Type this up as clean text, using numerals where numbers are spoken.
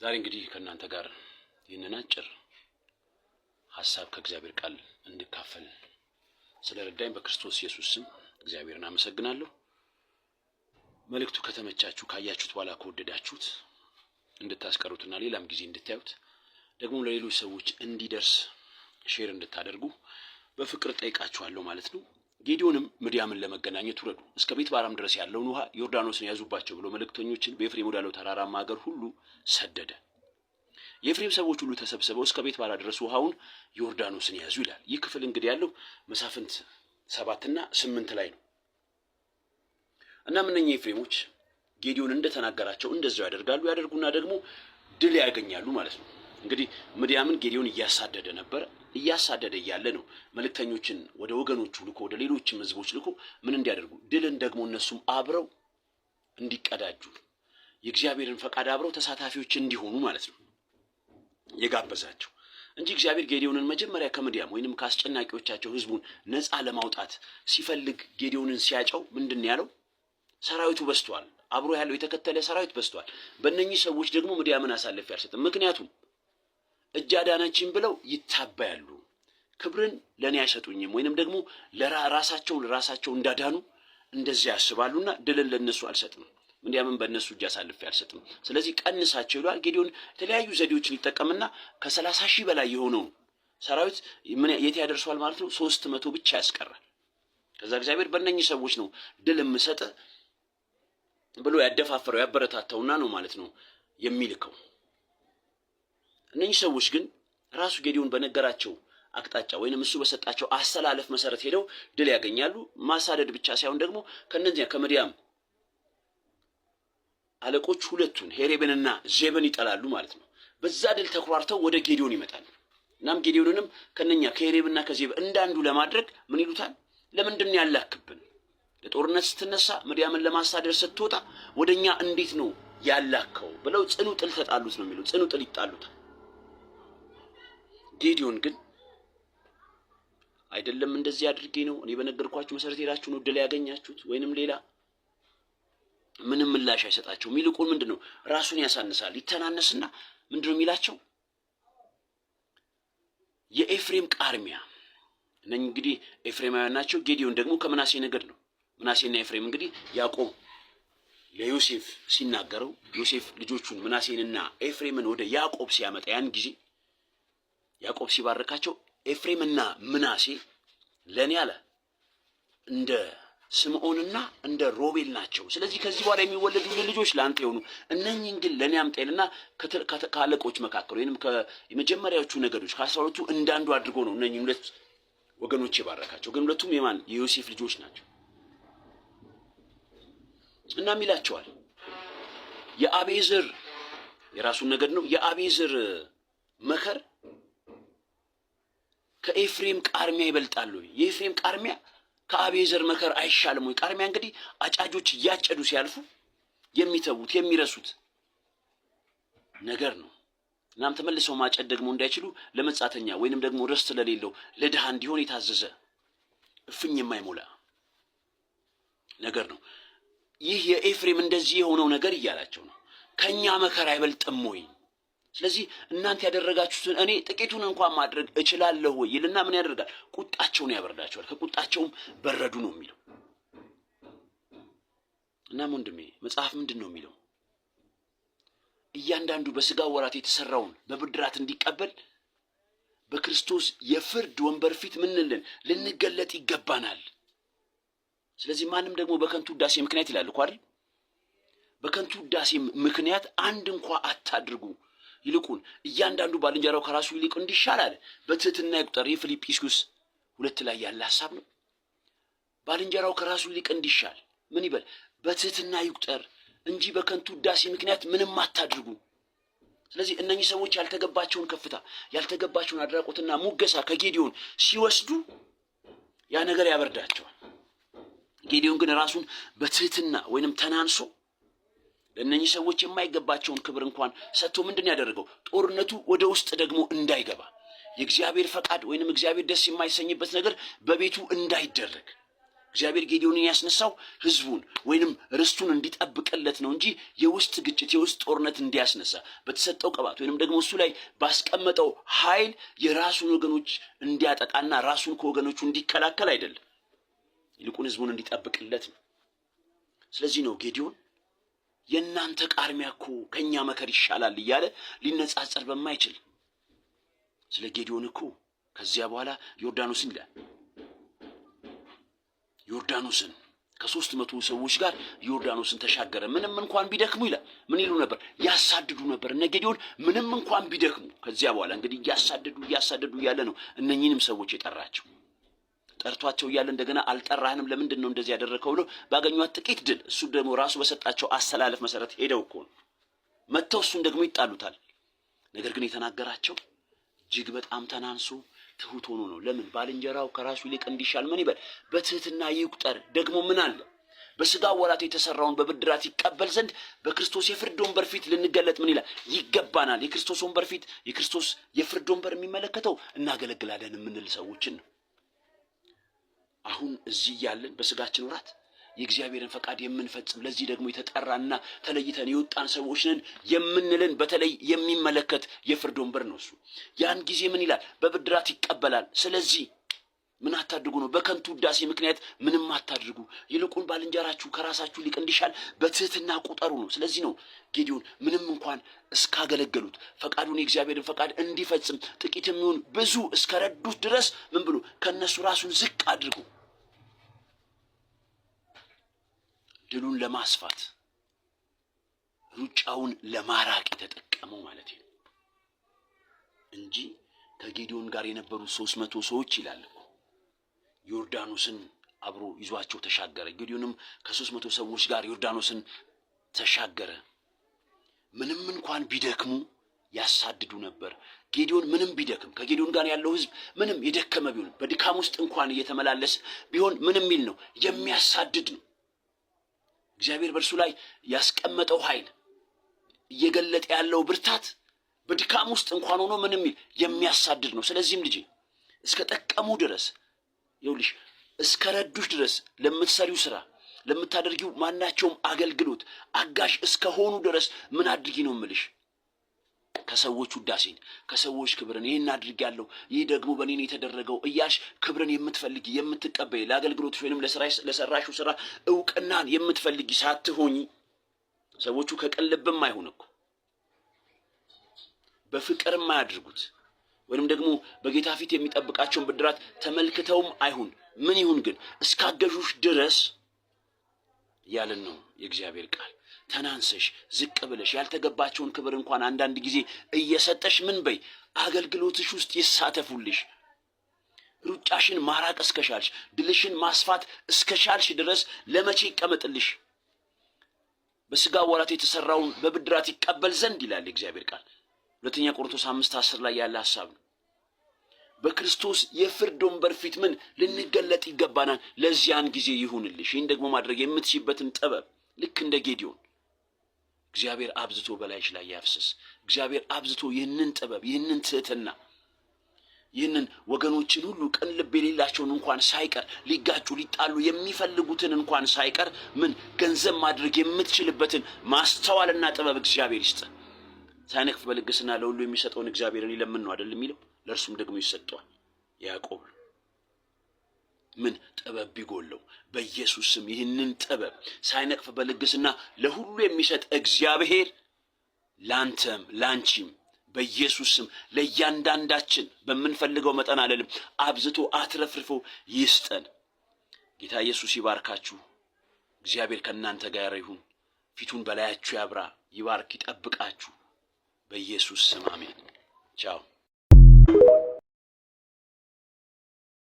ዛሬ እንግዲህ ከእናንተ ጋር ይህንን አጭር ሐሳብ ከእግዚአብሔር ቃል እንድካፈል ስለረዳኝ በክርስቶስ ኢየሱስ ስም እግዚአብሔርን አመሰግናለሁ። መልእክቱ ከተመቻችሁ ካያችሁት በኋላ ከወደዳችሁት እንድታስቀሩትና ሌላም ጊዜ እንድታዩት ደግሞ ለሌሎች ሰዎች እንዲደርስ ሼር እንድታደርጉ በፍቅር ጠይቃችኋለሁ ማለት ነው። ጌዲዮንም ምድያምን ለመገናኘት ወረዱ። እስከ ቤት ባራም ድረስ ያለውን ውሃ ዮርዳኖስን ያዙባቸው ብሎ መልእክተኞችን በኤፍሬም ወዳለው ተራራማ ሀገር ሁሉ ሰደደ። የኤፍሬም ሰዎች ሁሉ ተሰብስበው እስከ ቤት ባራ ድረስ ውሃውን ዮርዳኖስን ያዙ ይላል። ይህ ክፍል እንግዲህ ያለው መሳፍንት 7 እና 8 ላይ ነው። እና እነኚህ ኤፍሬሞች ጌዲዮን እንደተናገራቸው እንደዛው ያደርጉና ደግሞ ድል ያገኛሉ ማለት ነው። እንግዲህ ምድያምን ጌዲዮን እያሳደደ ነበር። እያሳደደ እያለ ነው መልእክተኞችን ወደ ወገኖቹ ልኮ ወደ ሌሎችም ህዝቦች ልኮ ምን እንዲያደርጉ ድልን ደግሞ እነሱም አብረው እንዲቀዳጁ የእግዚአብሔርን ፈቃድ አብረው ተሳታፊዎች እንዲሆኑ ማለት ነው የጋበዛቸው እንጂ እግዚአብሔር ጌዲዮንን መጀመሪያ ከምድያም ወይንም ከአስጨናቂዎቻቸው ህዝቡን ነፃ ለማውጣት ሲፈልግ ጌዲዮንን ሲያጨው ምንድን ያለው? ሰራዊቱ በዝቷል፣ አብሮ ያለው የተከተለ ሰራዊት በዝቷል። በእነኚህ ሰዎች ደግሞ ምድያምን አሳልፌ አልሰጥም፣ ምክንያቱም እጅ አዳነችን ብለው ይታበያሉ፣ ክብርን ለእኔ አይሰጡኝም፣ ወይንም ደግሞ ለራሳቸው እንዳዳኑ እንደዚያ ያስባሉና ድልን ለነሱ አልሰጥም፣ ምድያምን በእነሱ እጅ አሳልፌ አልሰጥም፣ ስለዚህ ቀንሳቸው ይሏል። ጌዲዮን የተለያዩ ዘዴዎችን ይጠቀምና ከ30,000 በላይ የሆነውን ሰራዊት የት ያደርሰዋል ማለት ነው? 300 ብቻ ያስቀራል። ከዛ እግዚአብሔር በእነኚህ ሰዎች ነው ድል የምሰጥ ብሎ ያደፋፈረው ያበረታታውና ነው ማለት ነው የሚልከው። እነኚህ ሰዎች ግን ራሱ ጌዲዮን በነገራቸው አቅጣጫ ወይንም እሱ በሰጣቸው አሰላለፍ መሰረት ሄደው ድል ያገኛሉ። ማሳደድ ብቻ ሳይሆን ደግሞ ከነዚያ ከምድያም አለቆች ሁለቱን ሄሬብንና ዜብን ይጠላሉ ማለት ነው። በዛ ድል ተኩራርተው ወደ ጌዲዮን ይመጣሉ። እናም ጌዲዮንንም ከነኛ ከሄሬብና ከዜብ እንዳንዱ ለማድረግ ምን ይሉታል? ለምንድን ነው ያላክብን? ለጦርነት ስትነሳ ምድያምን ለማሳደድ ስትወጣ ወደኛ እንዴት ነው ያላከው ብለው ጽኑ ጥል ተጣሉት ነው የሚለው። ጽኑ ጥል ይጣሉታል። ጌዲዮን ግን አይደለም እንደዚህ አድርጌ ነው እኔ በነገርኳችሁ መሰረት ሄዳችሁ ነው ድል ያገኛችሁት ወይንም ሌላ ምንም ምላሽ አይሰጣቸው። ይልቁን ምንድነው ራሱን ያሳንሳል፣ ይተናነስና ምንድነው የሚላቸው? የኤፍሬም ቃርሚያ እነኝ እንግዲህ ኤፍሬማውያን ናቸው። ጌዲዮን ደግሞ ከምናሴ ነገድ ነው። ምናሴና ኤፍሬም እንግዲህ ያዕቆብ ለዮሴፍ ሲናገረው ዮሴፍ ልጆቹን ምናሴንና ኤፍሬምን ወደ ያዕቆብ ሲያመጣ ያን ጊዜ ያዕቆብ ሲባርካቸው ኤፍሬምና ምናሴ ለኔ አለ እንደ ስምዖንና እንደ ሮቤል ናቸው። ስለዚህ ከዚህ በኋላ የሚወለዱ ልጆች ለአንተ የሆኑ እነኚህን ግን ለኔ አምጣይልና ከአለቆች መካከል ወይንም ከመጀመሪያዎቹ ነገዶች ከ12ቱ እንዳንዱ አድርጎ ነው እነኚህ ሁለት ወገኖች የባረካቸው። ግን ሁለቱም የማን የዮሴፍ ልጆች ናቸው። እናም ይላቸዋል የአቤዘር የራሱን ነገድ ነው። የአቤዘር መከር ከኤፍሬም ቃርሚያ ይበልጣል። የኤፍሬም ቃርሚያ ከአቤዘር መከር አይሻልም ወይ? ቃርሚያ እንግዲህ አጫጆች እያጨዱ ሲያልፉ የሚተዉት የሚረሱት ነገር ነው። እናም ተመልሰው ማጨድ ደግሞ እንዳይችሉ ለመጻተኛ ወይንም ደግሞ ርስት ለሌለው ለድሃ እንዲሆን የታዘዘ እፍኝ የማይሞላ ነገር ነው። ይህ የኤፍሬም እንደዚህ የሆነው ነገር እያላቸው ነው፣ ከኛ መከራ አይበልጥም ወይ? ስለዚህ እናንተ ያደረጋችሁትን እኔ ጥቂቱን እንኳን ማድረግ እችላለሁ ወይ ይልና ምን ያደርጋል? ቁጣቸውን ያበርዳቸዋል። ከቁጣቸውም በረዱ ነው የሚለው። እናም ወንድሜ መጽሐፍ ምንድን ነው የሚለው? እያንዳንዱ በስጋ ወራት የተሰራውን በብድራት እንዲቀበል በክርስቶስ የፍርድ ወንበር ፊት ልንገለጥ ይገባናል። ስለዚህ ማንም ደግሞ በከንቱ ውዳሴ ምክንያት ይላል እኮ አይደል? በከንቱ ውዳሴ ምክንያት አንድ እንኳን አታድርጉ፣ ይልቁን እያንዳንዱ ባልንጀራው ከራሱ ይልቅ እንዲሻል አለ በትህትና ይቁጠር። የፊልጵስዩስ 2 ላይ ያለ ሐሳብ ነው። ባልንጀራው ከራሱ ይልቅ እንዲሻል ምን ይበል? በትህትና ይቁጠር እንጂ በከንቱ ውዳሴ ምክንያት ምንም አታድርጉ። ስለዚህ እነኚህ ሰዎች ያልተገባቸውን ከፍታ ያልተገባቸውን አድራቆትና ሙገሳ ከጌዲዮን ሲወስዱ ያ ነገር ያበርዳቸዋል። ጌዲዮን ግን ራሱን በትህትና ወይንም ተናንሶ ለእነኚህ ሰዎች የማይገባቸውን ክብር እንኳን ሰጥቶ ምንድን ያደረገው? ጦርነቱ ወደ ውስጥ ደግሞ እንዳይገባ የእግዚአብሔር ፈቃድ ወይንም እግዚአብሔር ደስ የማይሰኝበት ነገር በቤቱ እንዳይደረግ እግዚአብሔር ጌዲዮንን ያስነሳው ህዝቡን ወይንም ርስቱን እንዲጠብቅለት ነው እንጂ የውስጥ ግጭት የውስጥ ጦርነት እንዲያስነሳ በተሰጠው ቅባት ወይንም ደግሞ እሱ ላይ ባስቀመጠው ኃይል የራሱን ወገኖች እንዲያጠቃና ራሱን ከወገኖቹ እንዲከላከል አይደለም። ይልቁን ህዝቡን እንዲጠብቅለት ነው። ስለዚህ ነው ጌዲዮን የእናንተ ቃርሚያ እኮ ከእኛ መከር ይሻላል እያለ ሊነጻጸር በማይችል ስለ ጌዲዮን እኮ ከዚያ በኋላ ዮርዳኖስን ይላል። ዮርዳኖስን ከ300 ሰዎች ጋር ዮርዳኖስን ተሻገረ። ምንም እንኳን ቢደክሙ ይላል ምን ይሉ ነበር? ያሳድዱ ነበር። እነ ጌዲዮን ምንም እንኳን ቢደክሙ ከዚያ በኋላ እንግዲህ እያሳደዱ እያለ ነው እነኚህንም ሰዎች የጠራቸው። ጠርቷቸው እያለ እንደገና አልጠራህንም ለምንድን ነው እንደዚህ ያደረከው ብሎ ባገኟት ጥቂት ድል እሱ ደግሞ ራሱ በሰጣቸው አሰላለፍ መሰረት ሄደው እኮ ነው መጥተው እሱን ደግሞ ይጣሉታል። ነገር ግን የተናገራቸው እጅግ በጣም ተናንሶ ትሁት ሆኖ ነው። ለምን? ባልንጀራው ከራሱ ይልቅ እንዲሻል ምን ይበል? በትህትና ይቁጠር። ደግሞ ምን አለ? በስጋ ወራት የተሰራውን በብድራት ይቀበል ዘንድ በክርስቶስ የፍርድ ወንበር ፊት ልንገለጥ ምን ይላል? ይገባናል። የክርስቶስ ወንበር ፊት የክርስቶስ የፍርድ ወንበር የሚመለከተው እናገለግላለን የምንል ሰዎችን ነው። አሁን እዚህ ያለን በስጋችን ወራት የእግዚአብሔርን ፈቃድ የምንፈጽም ለዚህ ደግሞ የተጠራና ተለይተን የወጣን ሰዎች ነን የምንልን በተለይ የሚመለከት የፍርድ ወንበር ነው እሱ። ያን ጊዜ ምን ይላል? በብድራት ይቀበላል። ስለዚህ ምን አታድርጉ ነው? በከንቱ ውዳሴ ምክንያት ምንም አታድርጉ፣ ይልቁን ባልንጀራችሁ ከራሳችሁ ይልቅ እንዲሻል በትህትና ቁጠሩ ነው። ስለዚህ ነው ጌዲዮን ምንም እንኳን እስካገለገሉት ፈቃዱን የእግዚአብሔርን ፈቃድ እንዲፈጽም ጥቂት የሚሆን ብዙ እስከረዱት ድረስ ምን ብሎ ከነሱ ራሱን ዝቅ አድርጉ ድሉን ለማስፋት ሩጫውን ለማራቅ የተጠቀመው ማለት ነው እንጂ ከጌዲዮን ጋር የነበሩ 300 ሰዎች ይላል ዮርዳኖስን አብሮ ይዟቸው ተሻገረ። ጌዲዮንም ከ300 ሰዎች ጋር ዮርዳኖስን ተሻገረ። ምንም እንኳን ቢደክሙ ያሳድዱ ነበር። ጌዲዮን ምንም ቢደክም ከጌዲዮን ጋር ያለው ህዝብ ምንም የደከመ ቢሆን በድካም ውስጥ እንኳን እየተመላለሰ ቢሆን ምንም ሚል ነው የሚያሳድድ ነው። እግዚአብሔር በእርሱ ላይ ያስቀመጠው ኃይል እየገለጠ ያለው ብርታት በድካም ውስጥ እንኳን ሆኖ ምንም ሚል የሚያሳድድ ነው። ስለዚህም ልጄ እስከ ጠቀሙ ድረስ ይኸውልሽ እስከ ረዱሽ ድረስ ለምትሰሪው ስራ ለምታደርጊው ማናቸውም አገልግሎት አጋሽ እስከሆኑ ድረስ ምን አድርጊ ነው የምልሽ? ከሰዎች ውዳሴን ከሰዎች ክብርን ይህን አድርጊያለሁ ይህ ደግሞ በእኔ ነው የተደረገው እያልሽ ክብርን የምትፈልጊ የምትቀበይ ለአገልግሎትሽ ወይንም ለሰራሽው ስራ እውቅናን የምትፈልጊ ሳትሆኚ ሰዎቹ ከቅን ልብም አይሁን እኮ በፍቅርም አያድርጉት ወይንም ደግሞ በጌታ ፊት የሚጠብቃቸውን ብድራት ተመልክተውም አይሁን ምን ይሁን ግን እስካገዡሽ ድረስ ያለን ነው የእግዚአብሔር ቃል። ተናንሰሽ ዝቅ ብለሽ ያልተገባቸውን ክብር እንኳን አንዳንድ ጊዜ እየሰጠሽ ምን በይ አገልግሎትሽ ውስጥ ይሳተፉልሽ። ሩጫሽን ማራቅ እስከሻልሽ ድልሽን ማስፋት እስከሻልሽ ድረስ ለመቼ ይቀመጥልሽ? በስጋ ወራት የተሰራውን በብድራት ይቀበል ዘንድ ይላል የእግዚአብሔር ቃል። ሁለተኛ ቆሮንቶስ 5:10 ላይ ያለ ሐሳብ ነው። በክርስቶስ የፍርድ ወንበር ፊት ምን ልንገለጥ ይገባናል። ለዚያን ጊዜ ይሁንልሽ። ይህን ደግሞ ማድረግ የምትችይበትን ጥበብ ልክ እንደ ጌዲዮን እግዚአብሔር አብዝቶ በላይሽ ላይ ያፍስስ። እግዚአብሔር አብዝቶ ይህንን ጥበብ ይህንን ትህትና ይህንን ወገኖችን ሁሉ ቅን ልብ የሌላቸውን እንኳን ሳይቀር ሊጋጩ ሊጣሉ የሚፈልጉትን እንኳን ሳይቀር ምን ገንዘብ ማድረግ የምትችልበትን ማስተዋልና ጥበብ እግዚአብሔር ይስጥ። ሳይነቅፍ በልግስና ለሁሉ የሚሰጠውን እግዚአብሔርን ይለምን ነው አይደል የሚለው? ለእርሱም ደግሞ ይሰጠዋል። ያዕቆብ ምን ጥበብ ቢጎለው በኢየሱስ ስም ይህንን ጥበብ ሳይነቅፍ በልግስና ለሁሉ የሚሰጥ እግዚአብሔር ላንተም ላንቺም በኢየሱስ ስም ለእያንዳንዳችን በምንፈልገው መጠን አለልም አብዝቶ አትረፍርፎ ይስጠን። ጌታ ኢየሱስ ይባርካችሁ። እግዚአብሔር ከእናንተ ጋር ይሁን። ፊቱን በላያችሁ ያብራ፣ ይባርክ፣ ይጠብቃችሁ። በኢየሱስ ስም አሜን። ቻው።